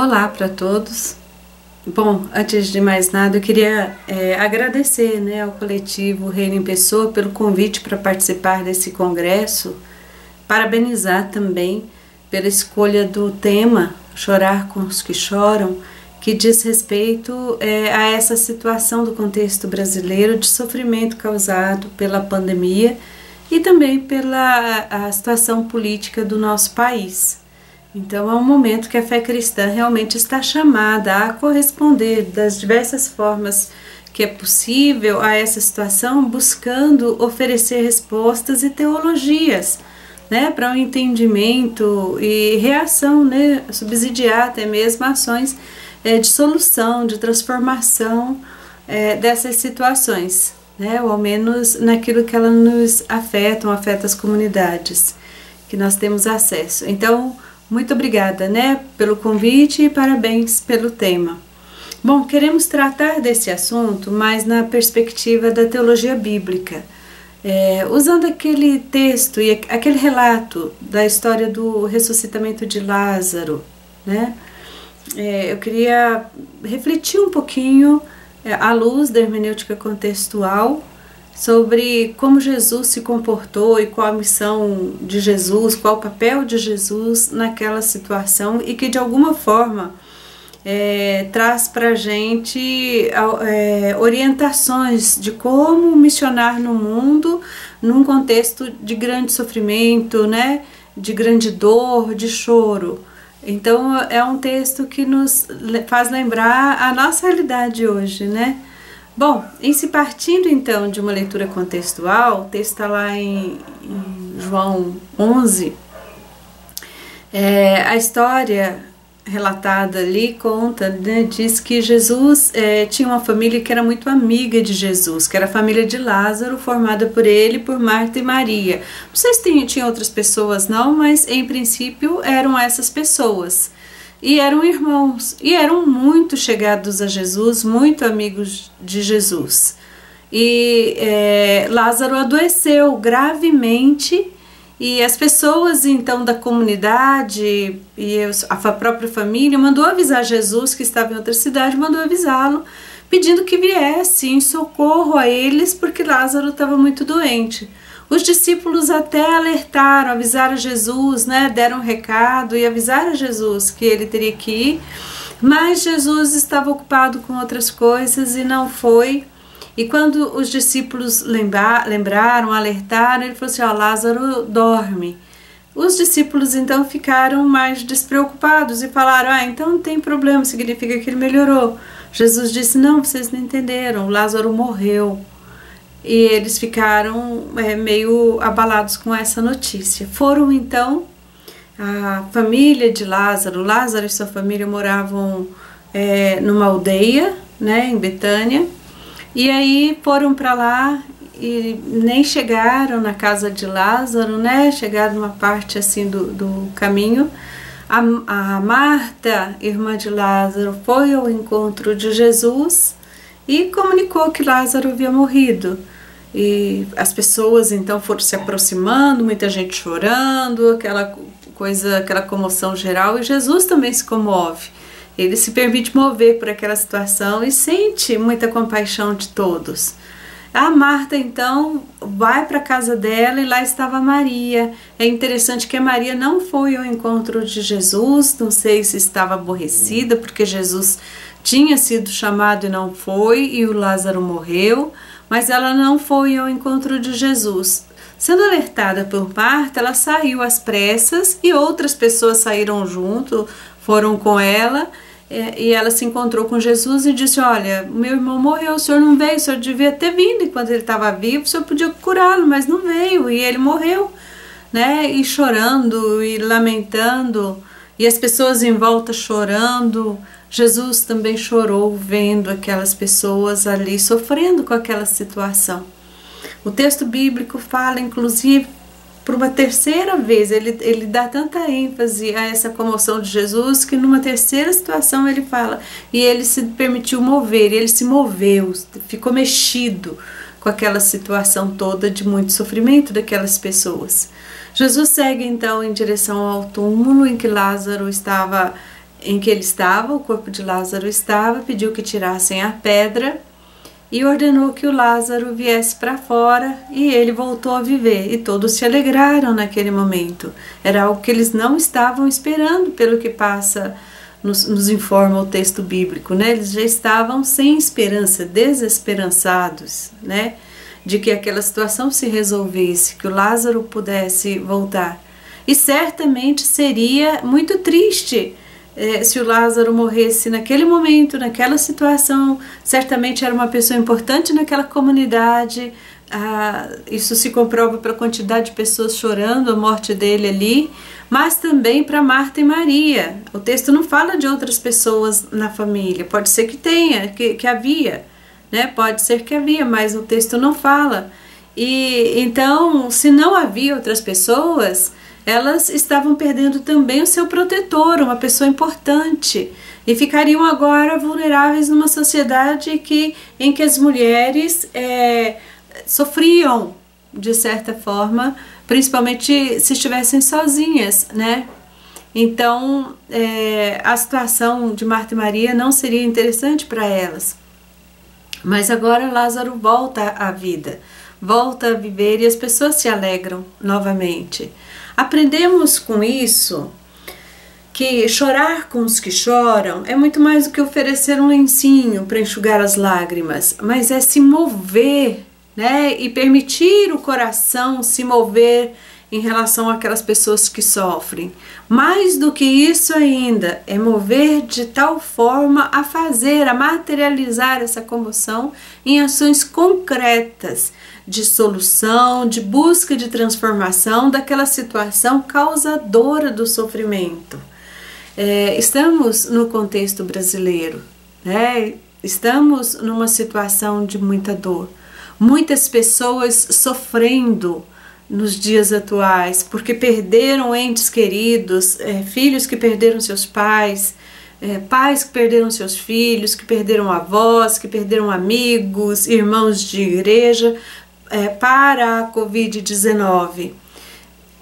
Olá para todos. Bom, antes de mais nada, eu queria agradecer, ao coletivo Reino em Pessoa pelo convite para participar desse congresso, parabenizar também pela escolha do tema Chorar com os que choram, que diz respeito a essa situação do contexto brasileiro de sofrimento causado pela pandemia e também pela a situação política do nosso país. Então é um momento que a fé cristã realmente está chamada a corresponder das diversas formas que é possível a essa situação, buscando oferecer respostas e teologias, para um entendimento e reação, subsidiar até mesmo ações de solução, de transformação dessas situações, ou ao menos naquilo que elas nos afeta as comunidades que nós temos acesso. Então, muito obrigada, pelo convite e parabéns pelo tema. Bom, queremos tratar desse assunto, mas na perspectiva da teologia bíblica, usando aquele texto e aquele relato da história do ressuscitamento de Lázaro, eu queria refletir um pouquinho à luz da hermenêutica contextual sobre como Jesus se comportou e qual a missão de Jesus, qual o papel de Jesus naquela situação e que de alguma forma traz para a gente orientações de como missionar no mundo num contexto de grande sofrimento, de grande dor, de choro. Então é um texto que nos faz lembrar a nossa realidade hoje, Bom, em se partindo então de uma leitura contextual, o texto está lá em João 11, a história relatada ali conta, diz que Jesus tinha uma família que era muito amiga de Jesus, que era a família de Lázaro, formada por ele, por Marta e Maria. Não sei se tinha outras pessoas não, mas em princípio eram essas pessoas. E eram irmãos, e eram muito chegados a Jesus, muito amigos de Jesus. E Lázaro adoeceu gravemente, e as pessoas então da comunidade e a própria família mandou avisar Jesus, que estava em outra cidade, mandou avisá-lo, pedindo que viesse em socorro a eles, porque Lázaro estava muito doente. Os discípulos até alertaram, avisaram Jesus, deram um recado e avisaram a Jesus que ele teria que ir, mas Jesus estava ocupado com outras coisas e não foi. E quando os discípulos lembraram, alertaram, ele falou assim, Lázaro dorme. Os discípulos então ficaram mais despreocupados e falaram, então não tem problema, significa que ele melhorou. Jesus disse, não, vocês não entenderam, Lázaro morreu. E eles ficaram meio abalados com essa notícia. Foram então a família de Lázaro, Lázaro e sua família moravam numa aldeia, em Betânia, e aí foram para lá e nem chegaram na casa de Lázaro, chegaram numa parte assim do caminho. A Marta, irmã de Lázaro, foi ao encontro de Jesus e comunicou que Lázaro havia morrido. E as pessoas então foram se aproximando, muita gente chorando, aquela comoção geral, e Jesus também se comove. Ele se permite mover por aquela situação e sente muita compaixão de todos. A Marta então vai para a casa dela e lá estava Maria. É interessante que a Maria não foi ao encontro de Jesus, não sei se estava aborrecida porque Jesus tinha sido chamado e não foi, e o Lázaro morreu, mas ela não foi ao encontro de Jesus. Sendo alertada por Marta, ela saiu às pressas e outras pessoas saíram junto, foram com ela, e ela se encontrou com Jesus e disse, olha, meu irmão morreu, o senhor não veio, o senhor devia ter vindo enquanto ele estava vivo, o senhor podia curá-lo, mas não veio, e ele morreu, e chorando e lamentando, e as pessoas em volta chorando. Jesus também chorou vendo aquelas pessoas ali sofrendo com aquela situação. O texto bíblico fala, inclusive, por uma terceira vez, ele dá tanta ênfase a essa comoção de Jesus, que numa terceira situação ele fala, e ele se permitiu mover, ele se moveu, ficou mexido com aquela situação toda de muito sofrimento daquelas pessoas. Jesus segue então em direção ao túmulo em que Lázaro estava em que ele estava, o corpo de Lázaro estava, pediu que tirassem a pedra e ordenou que o Lázaro viesse para fora, e ele voltou a viver. E todos se alegraram naquele momento. Era algo que eles não estavam esperando, pelo que nos informa o texto bíblico, né? Eles já estavam sem esperança, desesperançados, né? De que aquela situação se resolvesse, que o Lázaro pudesse voltar. E certamente seria muito triste se o Lázaro morresse naquele momento, naquela situação. Certamente era uma pessoa importante naquela comunidade. Isso se comprova pela quantidade de pessoas chorando a morte dele ali, mas também para Marta e Maria. O texto não fala de outras pessoas na família. Pode ser que tenha, que havia, né? Pode ser que havia, mas o texto não fala. E então, se não havia outras pessoas, elas estavam perdendo também o seu protetor, uma pessoa importante, e ficariam agora vulneráveis numa sociedade em que as mulheres sofriam, de certa forma, principalmente se estivessem sozinhas, né? Então, a situação de Marta e Maria não seria interessante para elas. Mas agora Lázaro volta à vida, volta a viver, e as pessoas se alegram novamente. Aprendemos com isso que chorar com os que choram é muito mais do que oferecer um lencinho para enxugar as lágrimas, mas é se mover, né? E permitir o coração se mover em relação àquelas pessoas que sofrem. Mais do que isso ainda, é mover de tal forma a fazer, a materializar essa comoção em ações concretas de solução, de busca de transformação daquela situação causadora do sofrimento. Estamos no contexto brasileiro, né? Estamos numa situação de muita dor, muitas pessoas sofrendo nos dias atuais, porque perderam entes queridos, filhos que perderam seus pais, pais que perderam seus filhos, que perderam avós, que perderam amigos, irmãos de igreja, para a Covid-19.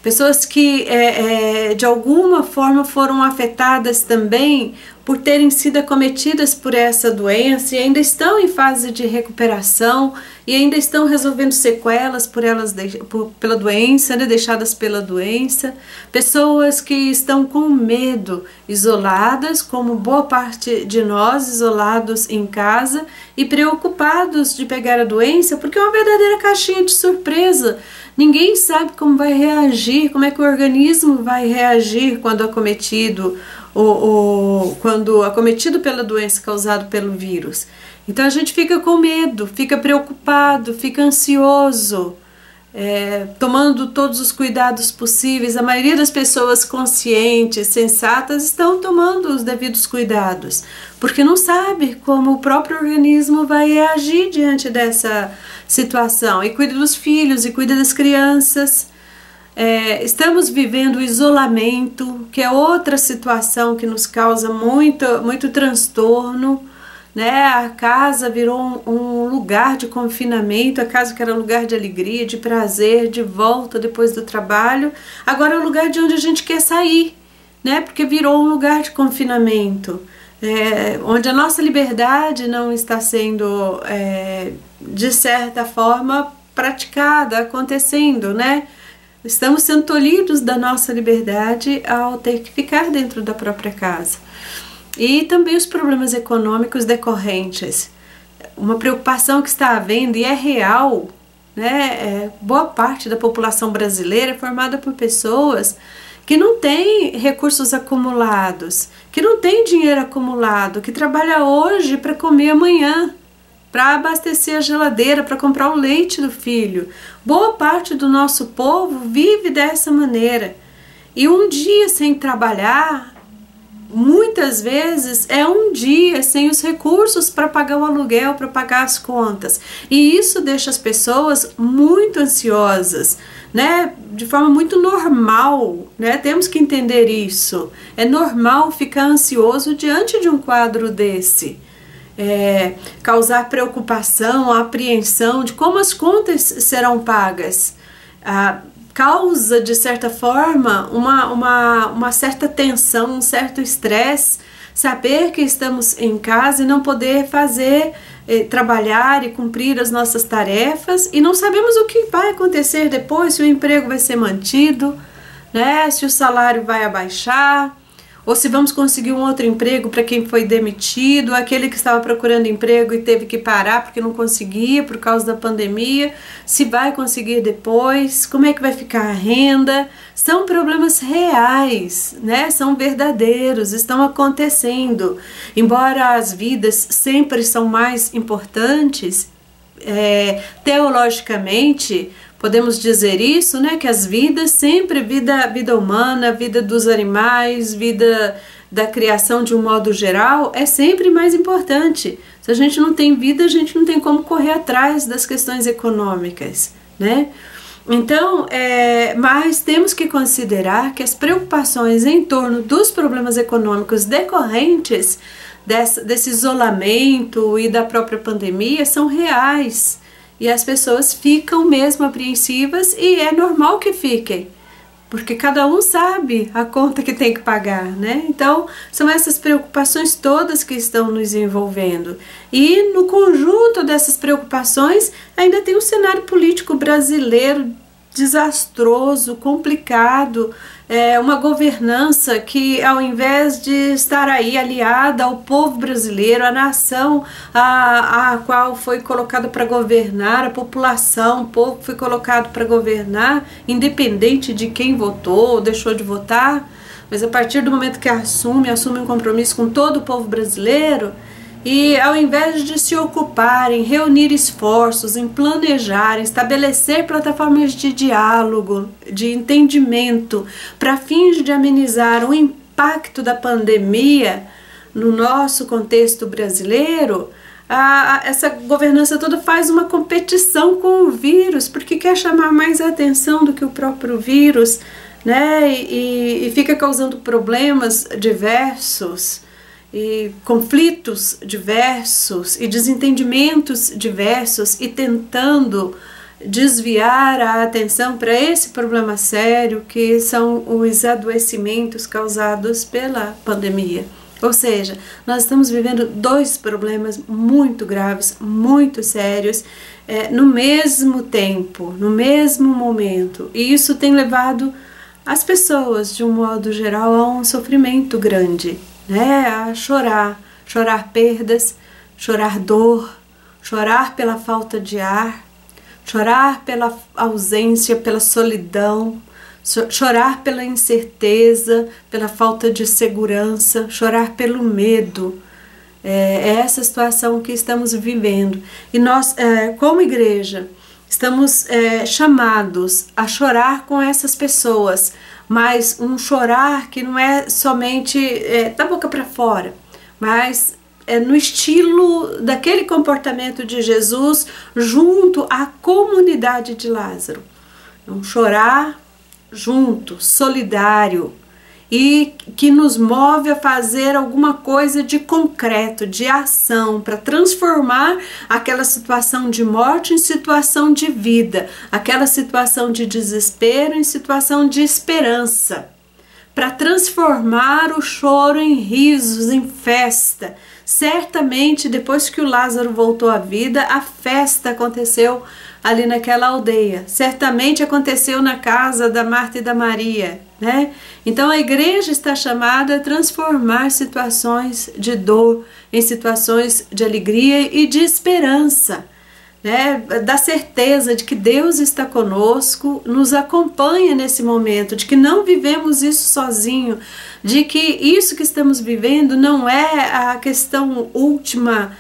Pessoas que de alguma forma foram afetadas também por terem sido acometidas por essa doença e ainda estão em fase de recuperação e ainda estão resolvendo sequelas pela doença, né, deixadas pela doença. Pessoas que estão com medo, isoladas, como boa parte de nós, isolados em casa e preocupados de pegar a doença, porque é uma verdadeira caixinha de surpresa. Ninguém sabe como vai reagir, como é que o organismo vai reagir quando acometido quando acometido pela doença causada pelo vírus. Então a gente fica com medo, fica preocupado, fica ansioso, tomando todos os cuidados possíveis. A maioria das pessoas conscientes, sensatas, estão tomando os devidos cuidados, porque não sabe como o próprio organismo vai reagir diante dessa situação. E cuida dos filhos, e cuida das crianças. Estamos vivendo o isolamento, que é outra situação que nos causa muito transtorno, né? A casa virou um lugar de confinamento, a casa que era lugar de alegria, de prazer, de volta depois do trabalho, agora é o lugar de onde a gente quer sair, né? Porque virou um lugar de confinamento, onde a nossa liberdade não está sendo, de certa forma, praticada, acontecendo, né? Estamos sendo tolhidos da nossa liberdade ao ter que ficar dentro da própria casa. E também os problemas econômicos decorrentes. Uma preocupação que está havendo e é real, né? Boa parte da população brasileira é formada por pessoas que não têm recursos acumulados, que não têm dinheiro acumulado, que trabalha hoje para comer amanhã, para abastecer a geladeira, para comprar o leite do filho. Boa parte do nosso povo vive dessa maneira. E um dia sem trabalhar, muitas vezes é um dia sem os recursos para pagar o aluguel, para pagar as contas. E isso deixa as pessoas muito ansiosas, né? De forma muito normal, né? Temos que entender isso. É normal ficar ansioso diante de um quadro desse. Causar preocupação, apreensão de como as contas serão pagas. Causa, de certa forma, uma certa tensão, um certo estresse saber que estamos em casa e não poder fazer, trabalhar e cumprir as nossas tarefas, e não sabemos o que vai acontecer depois, se o emprego vai ser mantido, né? Se o salário vai abaixar, ou se vamos conseguir um outro emprego para quem foi demitido, aquele que estava procurando emprego e teve que parar porque não conseguia por causa da pandemia, se vai conseguir depois, como é que vai ficar a renda. São problemas reais, né? São verdadeiros, estão acontecendo. Embora as vidas sempre são mais importantes, teologicamente, podemos dizer isso, né? Que as vidas, sempre vida humana, vida dos animais, vida da criação de um modo geral, é sempre mais importante. Se a gente não tem vida, a gente não tem como correr atrás das questões econômicas, né? Então, mas temos que considerar que as preocupações em torno dos problemas econômicos decorrentes desse isolamento e da própria pandemia são reais. E as pessoas ficam mesmo apreensivas, e é normal que fiquem, porque cada um sabe a conta que tem que pagar, né? Então, são essas preocupações todas que estão nos envolvendo. E no conjunto dessas preocupações, ainda tem um cenário político brasileiro desastroso, complicado, uma governança que, ao invés de estar aí aliada ao povo brasileiro, à nação a qual foi colocado para governar, a população, o povo foi colocado para governar, independente de quem votou ou deixou de votar, mas a partir do momento que assume um compromisso com todo o povo brasileiro. E ao invés de se ocuparem, reunir esforços, em planejar, estabelecer plataformas de diálogo, de entendimento, para fins de amenizar o impacto da pandemia no nosso contexto brasileiro, essa governança toda faz uma competição com o vírus, porque quer chamar mais atenção do que o próprio vírus, né? E fica causando problemas diversos, e conflitos diversos e desentendimentos diversos, e tentando desviar a atenção para esse problema sério que são os adoecimentos causados pela pandemia. Ou seja, nós estamos vivendo dois problemas muito graves, muito sérios, no mesmo tempo, no mesmo momento, e isso tem levado as pessoas, de um modo geral, a um sofrimento grande, né? A chorar perdas, chorar dor, chorar pela falta de ar, chorar pela ausência, pela solidão, chorar pela incerteza, pela falta de segurança, chorar pelo medo. É essa situação que estamos vivendo. E nós, como igreja, estamos chamados a chorar com essas pessoas, mas um chorar que não é somente da boca para fora, mas no estilo daquele comportamento de Jesus junto à comunidade de Lázaro. Um chorar junto, solidário, e que nos move a fazer alguma coisa de concreto, de ação, para transformar aquela situação de morte em situação de vida, aquela situação de desespero em situação de esperança, para transformar o choro em risos, em festa. Certamente, depois que o Lázaro voltou à vida, a festa aconteceu ali naquela aldeia. Certamente aconteceu na casa da Marta e da Maria, né? Então a igreja está chamada a transformar situações de dor em situações de alegria e de esperança, né? Da certeza de que Deus está conosco, nos acompanha nesse momento, de que não vivemos isso sozinho, de que isso que estamos vivendo não é a questão última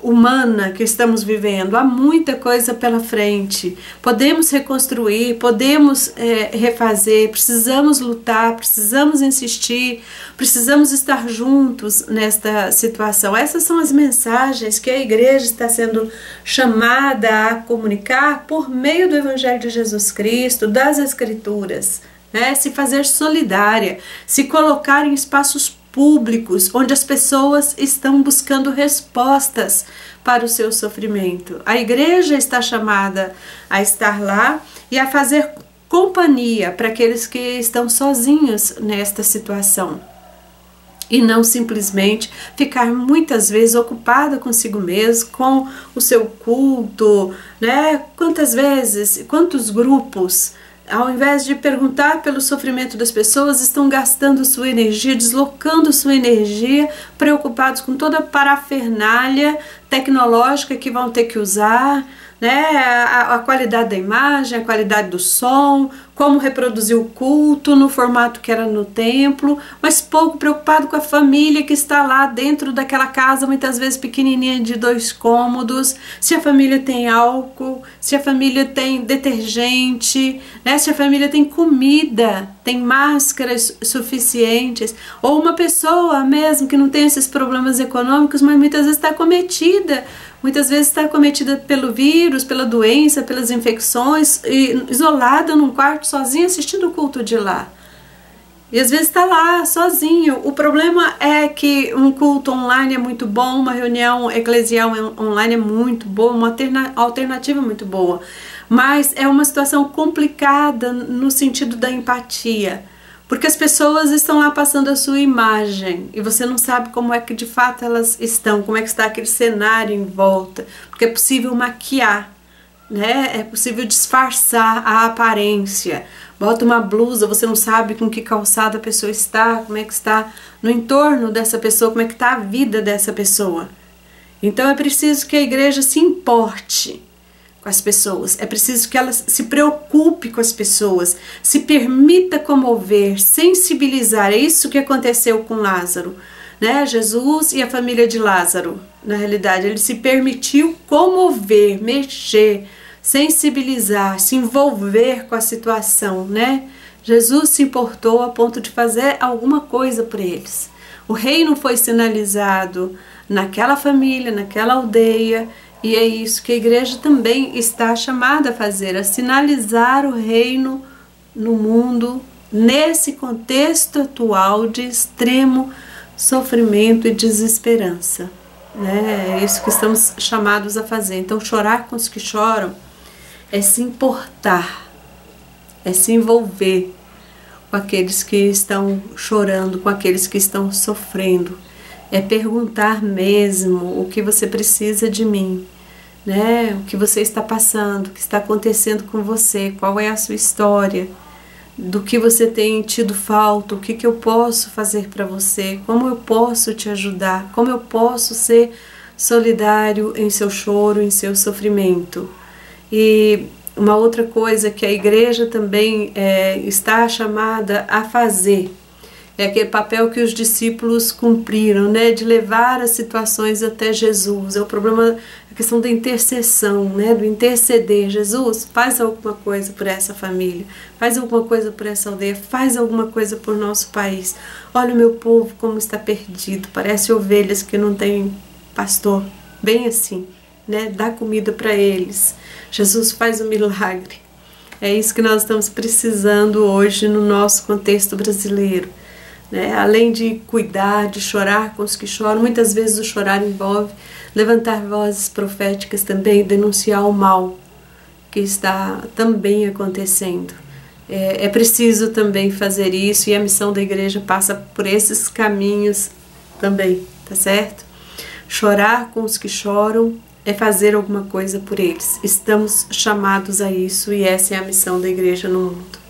humana que estamos vivendo. Há muita coisa pela frente, podemos reconstruir, podemos refazer, precisamos lutar, precisamos insistir, precisamos estar juntos nesta situação. Essas são as mensagens que a igreja está sendo chamada a comunicar por meio do Evangelho de Jesus Cristo, das Escrituras, né? Se fazer solidária, se colocar em espaços públicos, onde as pessoas estão buscando respostas para o seu sofrimento. A igreja está chamada a estar lá e a fazer companhia para aqueles que estão sozinhos nesta situação. e não simplesmente ficar muitas vezes ocupada consigo mesmo, com o seu culto, né? Quantas vezes, quantos grupos, ao invés de perguntar pelo sofrimento das pessoas, estão gastando sua energia, deslocando sua energia, preocupados com toda a parafernália tecnológica que vão ter que usar, né? A qualidade da imagem, a qualidade do som, como reproduzir o culto no formato que era no templo, mas pouco preocupado com a família que está lá dentro daquela casa, muitas vezes pequenininha, de 2 cômodos, se a família tem álcool, se a família tem detergente, né? Se a família tem comida, tem máscaras suficientes, ou uma pessoa mesmo que não tem esses problemas econômicos, mas muitas vezes está acometida. Muitas vezes está acometida pelo vírus, pela doença, pelas infecções, e isolada num quarto sozinha assistindo o culto de lá. E às vezes está lá sozinho. O problema é que um culto online é muito bom, uma reunião eclesial online é muito boa, uma alternativa muito boa. Mas é uma situação complicada no sentido da empatia. Porque as pessoas estão lá passando a sua imagem e você não sabe como é que de fato elas estão, como é que está aquele cenário em volta. Porque é possível maquiar, né? É possível disfarçar a aparência. Bota uma blusa, você não sabe com que calçada a pessoa está, como é que está no entorno dessa pessoa, como é que está a vida dessa pessoa. Então é preciso que a igreja se importe com as pessoas, é preciso que ela se preocupe com as pessoas, se permita comover, sensibilizar. É isso que aconteceu com Lázaro, né? Jesus e a família de Lázaro, na realidade, ele se permitiu comover, mexer, sensibilizar, se envolver com a situação, né? Jesus se importou a ponto de fazer alguma coisa por eles. O reino foi sinalizado naquela família, naquela aldeia. E é isso que a igreja também está chamada a fazer, a sinalizar o reino no mundo, nesse contexto atual de extremo sofrimento e desesperança, né? É isso que estamos chamados a fazer. Então, chorar com os que choram é se importar, é se envolver com aqueles que estão chorando, com aqueles que estão sofrendo. É perguntar mesmo o que você precisa de mim, né? O que você está passando, o que está acontecendo com você, qual é a sua história, do que você tem tido falta, o que eu posso fazer para você, como eu posso te ajudar, como eu posso ser solidário em seu choro, em seu sofrimento. E uma outra coisa que a igreja também está chamada a fazer é aquele papel que os discípulos cumpriram, né, de levar as situações até Jesus. É o problema, a questão da intercessão, né, do interceder. Jesus, faz alguma coisa por essa família, faz alguma coisa por essa aldeia, faz alguma coisa por nosso país. Olha o meu povo como está perdido, parece ovelhas que não têm pastor, bem assim, né, dá comida para eles. Jesus, faz um milagre. É isso que nós estamos precisando hoje no nosso contexto brasileiro. Né? Além de cuidar, de chorar com os que choram, muitas vezes o chorar envolve levantar vozes proféticas também, denunciar o mal que está também acontecendo. É preciso também fazer isso, e a missão da igreja passa por esses caminhos também, tá certo? Chorar com os que choram é fazer alguma coisa por eles. Estamos chamados a isso, e essa é a missão da igreja no mundo.